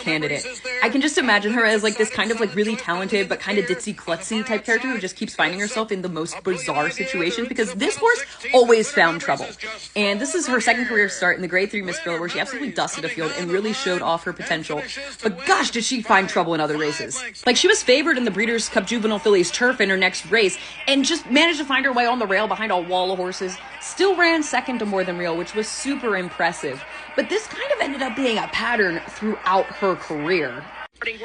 candidate. I can just imagine her as like this kind of like really talented but kind of ditzy klutzy type character who just keeps finding herself in the most bizarre situations, because this horse always found trouble. And this is her second career start in the grade 3 Miss Thriller, where she absolutely dusted a field and really showed off her potential. But gosh, did she find trouble in other races. Like, she was favored in the Breeders' Cup Juvenile Fillies Turf in her next race and just managed to find her way on the rail behind a wall of horses. Still ran second to More Than Real, which was super impressive. But this kind of ended up being a pattern throughout her career.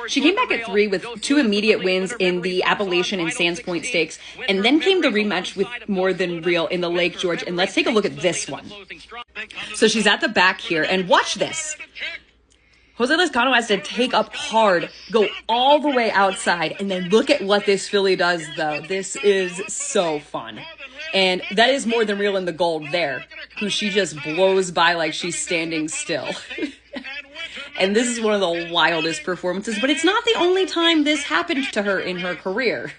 She came back at 3 with 2 immediate wins in the Appalachian and Sands Point Stakes, and then came the rematch with More Than Real in the Lake George. And let's take a look at this one. So she's at the back here, and watch this. Jose Lezcano has to take up hard, go all the way outside, and then look at what this filly does, though. This is so fun. And that is More Than Real in the gold there, who she just blows by like she's standing still. And this is one of the wildest performances, but it's not the only time this happened to her in her career.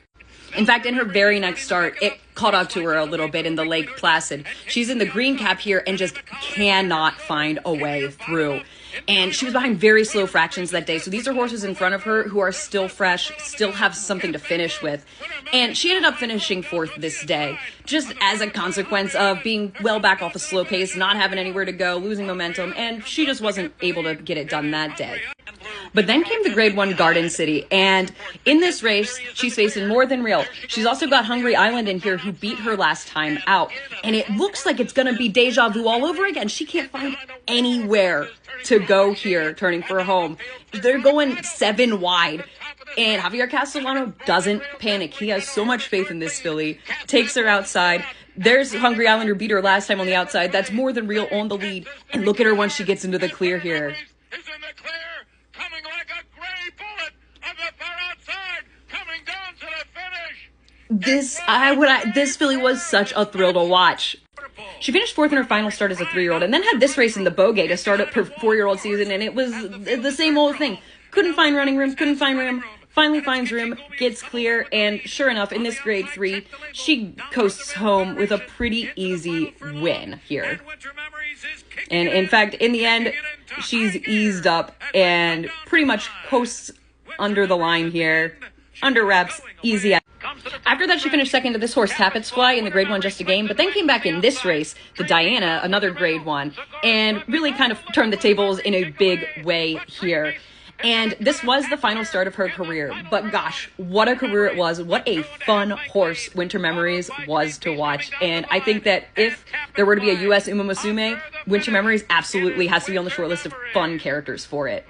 In fact, in her very next start, it caught up to her a little bit in the Lake Placid. She's in the green cap here and just cannot find a way through. And she was behind very slow fractions that day. So these are horses in front of her who are still fresh, still have something to finish with. And she ended up finishing 4th this day, just as a consequence of being well back off a slow pace, not having anywhere to go, losing momentum, and she just wasn't able to get it done that day. But then came the Grade 1 Garden City, and in this race, she's facing More Than Real. She's also got Hungry Island in here, who beat her last time out, and it looks like it's going to be deja vu all over again. She can't find anywhere to go here, turning for home. They're going 7 wide, and Javier Castellano doesn't panic. He has so much faith in this filly, takes her outside. There's Hungry Island, who beat her last time on the outside. That's More Than Real on the lead, and look at her once she gets into the clear here. This filly was such a thrill to watch. She finished 4th in her final start as a 3-year-old, and then had this race in the Bogey to start up her 4-year-old season, and it was the same old thing. Couldn't find running room, couldn't find room, finally finds room, gets clear, and sure enough, in this grade 3, she coasts home with a pretty easy win here. And in fact, in the end, she's eased up and pretty much coasts under the line here, under wraps, easy. After that, she finished second to this horse, Tappet's Fly, in the Grade 1 Just a Game, but then came back in this race, the Diana, another Grade 1, and really kind of turned the tables in a big way here. And this was the final start of her career, but gosh, what a career it was. What a fun horse Winter Memories was to watch. And I think that if there were to be a U.S. Umamusume, Winter Memories absolutely has to be on the short list of fun characters for it.